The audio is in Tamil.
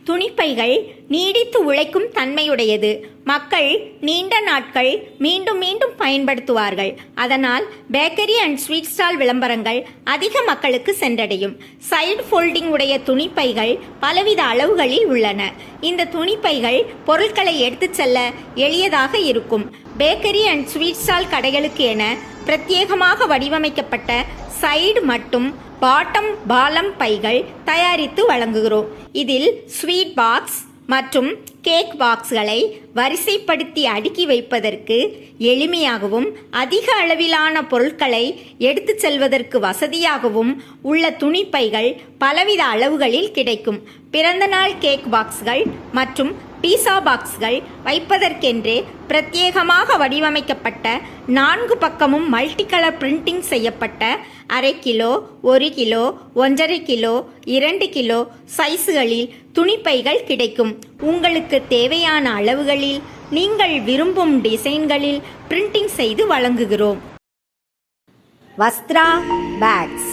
துணிப்பைகள் நீடித்து உழைக்கும் தன்மையுடையது. மக்கள் நீண்ட நாட்கள் மீண்டும் மீண்டும் பயன்படுத்துவார்கள். அதனால் பேக்கரி அண்ட் ஸ்வீட் ஸ்டால் விளம்பரங்கள் அதிக மக்களுக்கு சென்றடையும். சைடு ஃபோல்டிங் உடைய துணிப்பைகள் பலவித அளவுகளில் உள்ளன. இந்த துணிப்பைகள் பொருட்களை எடுத்துச் செல்ல எளியதாக இருக்கும். பேக்கரி அண்ட் ஸ்வீட் ஸ்டால் கடைகளுக்கு என பிரத்யேகமாக வடிவமைக்கப்பட்ட சைடு மற்றும் பாட்டம் பாலம் பைகள் தயாரித்து வழங்குகிறோம். இதில் ஸ்வீட் பாக்ஸ் மற்றும் கேக் பாக்ஸ்களை வரிசைப்படுத்தி அடுக்கி வைப்பதற்கு எளிமையாகவும் அதிக அளவிலான பொருட்களை எடுத்து செல்வதற்கு வசதியாகவும் உள்ள துணிப்பைகள் பலவித அளவுகளில் கிடைக்கும். பிறந்தநாள் கேக் பாக்ஸ்கள் மற்றும் பீஸா பாக்ஸ்கள் வைப்பதற்கென்றே பிரத்யேகமாக வடிவமைக்கப்பட்ட 4 பக்கமும் மல்டி கலர் பிரிண்டிங் செய்யப்பட்ட 1/2 கிலோ, 1 கிலோ, 1.5 கிலோ, 2 கிலோ சைஸுகளில் துணிப்பைகள் கிடைக்கும். உங்களுக்கு தேவையான அளவுகளில் நீங்கள் விரும்பும் டிசைன்களில் பிரிண்டிங் செய்து வழங்குகிறோம். வஸ்த்ரா பேக்ஸ்